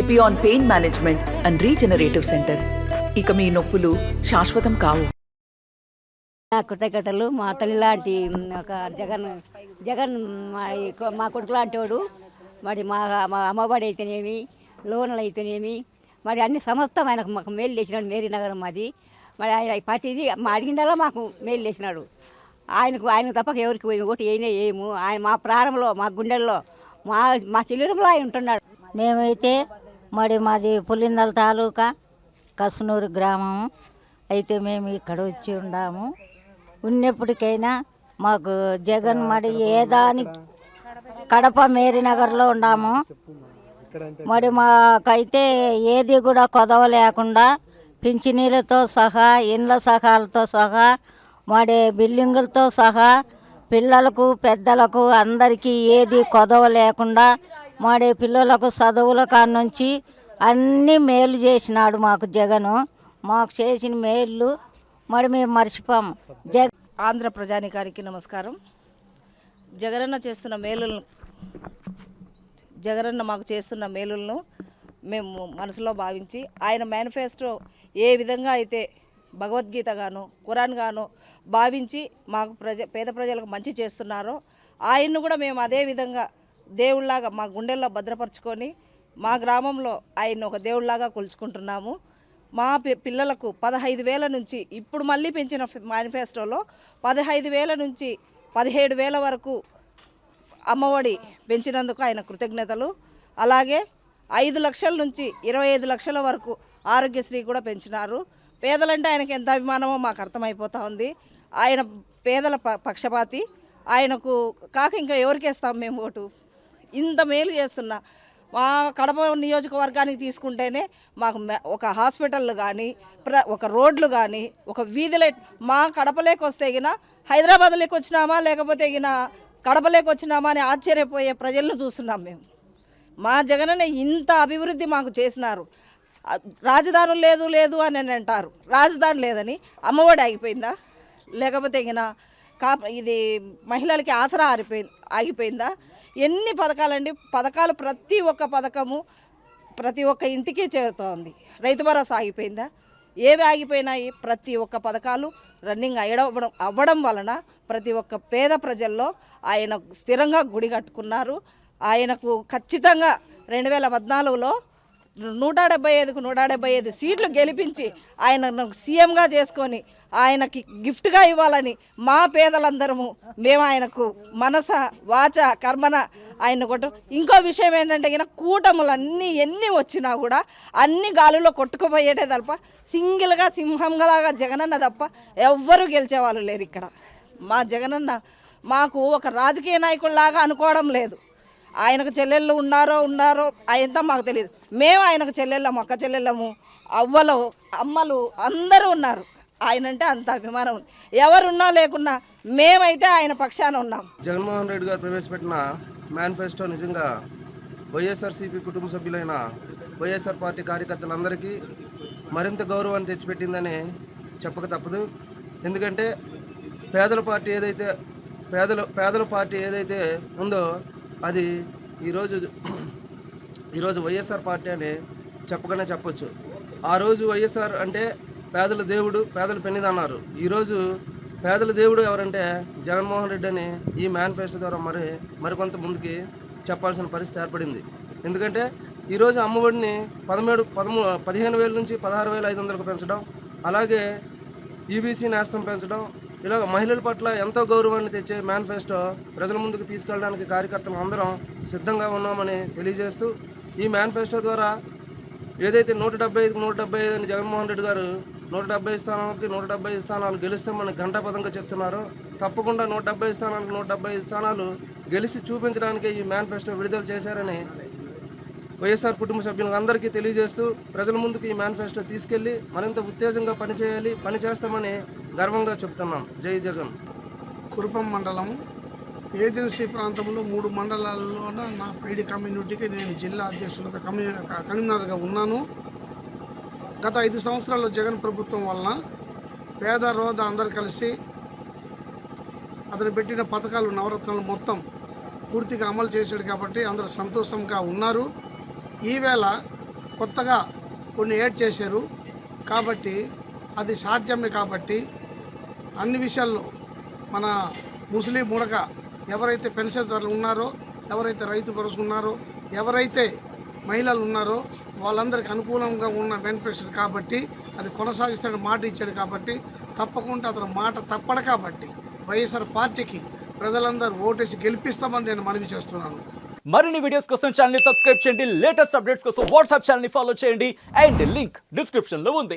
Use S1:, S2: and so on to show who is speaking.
S1: Epione pain management and regenerative centre. ఇక మీ నొప్పులు శాశ్వతం కావు.
S2: నా కృతజ్ఞతలు. మా తల్లి లాంటి ఒక జగన్ జగన్ మా కొడుకు లాంటి వాడు. మరి మా అమ్మఒడి అయితేనేమి, లోన్లు అయితేనేమి, మరి అన్ని సమస్తం ఆయనకు మాకు మేలు చేసినాడు. మేరీ నగరం మాది. మరి ఆయన ప్రతిదీ మా అడిగిందల్లా మాకు మేలు చేసినాడు. ఆయన తప్పక ఎవరికి ఓటు వేయము. ఆయన మా ప్రారంభంలో, మా గుండెల్లో, మా చెల్లెరంలో ఆయన ఉంటున్నాడు.
S3: మేమైతే మాది పులిందల తాలూకా కసునూరు గ్రామం అయితే మేము ఇక్కడ వచ్చి ఉన్నాము. ఉన్నప్పటికైనా మాకు జగన్ ఏదాని కడప మేరీనగర్లో ఉన్నాము. మాకైతే ఏది కూడా కొదవ లేకుండా పింఛనీలతో సహా, ఇండ్ల సహాలతో సహా, బిల్డింగులతో సహా, పిల్లలకు పెద్దలకు అందరికీ ఏది కొదవ లేకుండా పిల్లలకు చదువుల కానుంచి అన్నీ మేలు చేసినాడు మాకు జగను. మాకు చేసిన మేలు మేము మర్చిపోము.
S4: ఆంధ్ర ప్రజానికానికి నమస్కారం. జగనన్న మాకు చేస్తున్న మేలులను మేము మనసులో భావించి, ఆయన మేనిఫెస్టో ఏ విధంగా అయితే భగవద్గీత గాను, ఖురాన్ గాను భావించి మాకు పేద ప్రజలకు మంచి చేస్తున్నారో, ఆయన్ను కూడా మేము అదే విధంగా దేవుళ్లాగా మా గుండెల్లో భద్రపరుచుకొని మా గ్రామంలో ఆయన ఒక దేవుళ్లాగా కొలుచుకుంటున్నాము. మా పిల్లలకు 15,000 నుంచి ఇప్పుడు మళ్ళీ పెంచిన మేనిఫెస్టోలో 15,000 నుంచి 17,000 వరకు అమ్మఒడి పెంచినందుకు ఆయన కృతజ్ఞతలు. అలాగే 5 లక్షల నుంచి 25 లక్షల వరకు ఆరోగ్యశ్రీ కూడా పెంచినారు. పేదలంటే ఆయనకి ఎంత అభిమానమో మాకు అర్థమైపోతూ ఉంది. ఆయన పేదల పక్షపాతి. ఆయనకు కాక ఇంకా ఎవరికేస్తాం మేము ఓటు? ఇంత మేలు చేస్తున్నా మా కడప నియోజకవర్గానికి తీసుకుంటేనే మాకు ఒక హాస్పిటళ్ళు కానీ, ఒక రోడ్లు కానీ, ఒక వీధి లైట్ మా కడపలోకి వస్తే గిన హైదరాబాద్లోకి వచ్చినామా లేకపోతే గిన కడపలోకి వచ్చినామా అని ఆశ్చర్యపోయే ప్రజలను చూస్తున్నాం మేము. మా జగననే ఇంత అభివృద్ధి మాకు చేసినారు. రాజధానులు లేదు అని అంటారు. రాజధాని లేదని అమ్మఒడి ఆగిపోయిందా? లేకపోతే గిన ఇది మహిళలకి ఆసరా ఆగిపోయిందా? ఎన్ని పథకాలండి! పథకాలు ప్రతి ఒక్క పథకము ప్రతి ఒక్క ఇంటికి చేరుతోంది. రైతు భరోసా ఆగిపోయిందా? ఏవి ఆగిపోయినాయి? ప్రతి ఒక్క పథకాలు రన్నింగ్ అవ్వడం వలన ప్రతి ఒక్క పేద ప్రజల్లో ఆయన స్థిరంగా గుడి కట్టుకున్నారు. ఆయనకు ఖచ్చితంగా 2014లో 175కు 175 సీట్లు గెలిపించి ఆయనను సీఎంగా చేసుకొని ఆయనకి గిఫ్ట్గా ఇవ్వాలని మా పేదలందరము మేము ఆయనకు మనస వాచ కర్మన ఆయన కొట్టు. ఇంకో విషయం ఏంటంటే కూటములు ఎన్ని వచ్చినా కూడా అన్ని గాలిలో కొట్టుకుపోయేటే తప్ప సింగిల్గా సింహంలాగా జగనన్న తప్ప ఎవ్వరూ గెలిచేవాళ్ళు లేరు ఇక్కడ. మా జగనన్న మాకు ఒక రాజకీయ నాయకుల్లాగా అనుకోవడం లేదు. ఆయనకు చెల్లెళ్ళు ఉన్నారో అయంతా మాకు తెలియదు. మేము ఆయనకు చెల్లెళ్ళము, అక్క చెల్లెళ్ళము, అవ్వలు, అమ్మలు అందరూ ఉన్నారు. ఆయన అంటే అంత అభిమానం ఉంది. ఎవరున్నా లేకున్నా మేమైతే ఆయన పక్షాన ఉన్నాం.
S5: జగన్మోహన్ రెడ్డి గారు ప్రవేశపెట్టిన మేనిఫెస్టో నిజంగా వైఎస్ఆర్సీపీ కుటుంబ సభ్యులైన వైఎస్ఆర్ పార్టీ కార్యకర్తలందరికీ మరింత గౌరవాన్ని తెచ్చిపెట్టిందని చెప్పక తప్పదు. ఎందుకంటే పేదల పార్టీ ఏదైతే ఉందో అది ఈరోజు వైఎస్ఆర్ పార్టీ అని చెప్పకనే చెప్పొచ్చు. ఆ రోజు వైఎస్ఆర్ అంటే పేదల దేవుడు, పేదల పెన్నిది అన్నారు. ఈరోజు పేదల దేవుడు ఎవరంటే జగన్మోహన్ రెడ్డి అని ఈ మేనిఫెస్టో ద్వారా మరికొంత ముందుకి చెప్పాల్సిన పరిస్థితి ఏర్పడింది. ఎందుకంటే ఈరోజు అమ్మఒడిని 15,000 నుంచి 16,500కు పెంచడం, అలాగే ఈబీసీ నేస్తం పెంచడం, ఇలా మహిళల పట్ల ఎంతో గౌరవాన్ని తెచ్చే మేనిఫెస్టో ప్రజల ముందుకు తీసుకెళ్ళడానికి కార్యకర్తలు అందరం సిద్ధంగా ఉన్నామని తెలియజేస్తూ, ఈ మేనిఫెస్టో ద్వారా ఏదైతే 175కి 175 అని జగన్మోహన్ రెడ్డి గారు 170 స్థానాలకి 170 స్థానాలు గెలుస్తామని ఘంటాపథంగా చెప్తున్నారు. తప్పకుండా 170 స్థానాలకు 175 స్థానాలు గెలిచి చూపించడానికి ఈ మేనిఫెస్టో విడుదల చేశారని వైఎస్ఆర్ కుటుంబ సభ్యులకు అందరికీ తెలియజేస్తూ, ప్రజల ముందుకు ఈ మేనిఫెస్టో తీసుకెళ్లి మరింత ఉత్తేజంగా పనిచేస్తామని గర్వంగా చెప్తున్నాం. జై జగన్.
S6: కురుపం మండలం ఏజెన్సీ ప్రాంతంలో 3 మండలాల్లోన నా పైడి కమ్యూనిటీకి నేను జిల్లా అధ్యక్షులుగా కన్వీనర్గా ఉన్నాను. గత 5 సంవత్సరాల్లో జగన్ ప్రభుత్వం వలన పేద రోద అందరు కలిసి అతను పెట్టిన పథకాలు నవరత్నాలు మొత్తం పూర్తిగా అమలు చేశాడు కాబట్టి అందరూ సంతోషంగా ఉన్నారు. ఈవేళ కొత్తగా కొన్ని యాడ్ చేశారు కాబట్టి అది సాధ్యమే. కాబట్టి అన్ని విషయాల్లో మన ముస్లిం ముడక ఎవరైతే పెన్షన్దారులు ఉన్నారో, ఎవరైతే రైతు భరోసా ఉన్నారో, ఎవరైతే మహిళలు ఉన్నారో వాళ్ళందరికీ అనుకూలంగా ఉన్న బెనిఫిట్స్ కాబట్టి అది కొనసాగిస్తాడని మాట ఇచ్చాడు. కాబట్టి తప్పకుండా అతను మాట తప్పడు. కాబట్టి వైఎస్ఆర్ పార్టీకి ప్రజలందరూ ఓటేసి గెలిపిస్తామని నేను మనవి చేస్తున్నాను.
S7: మరిన్ని వీడియోస్ కోసం ఛానల్ ని సబ్స్క్రైబ్ చేయండి, లేటెస్ట్ అప్డేట్స్ కోసం వాట్సాప్ ఛానల్ ని ఫాలో చేయండి అండ్ లింక్ డిస్క్రిప్షన్ లో ఉంది.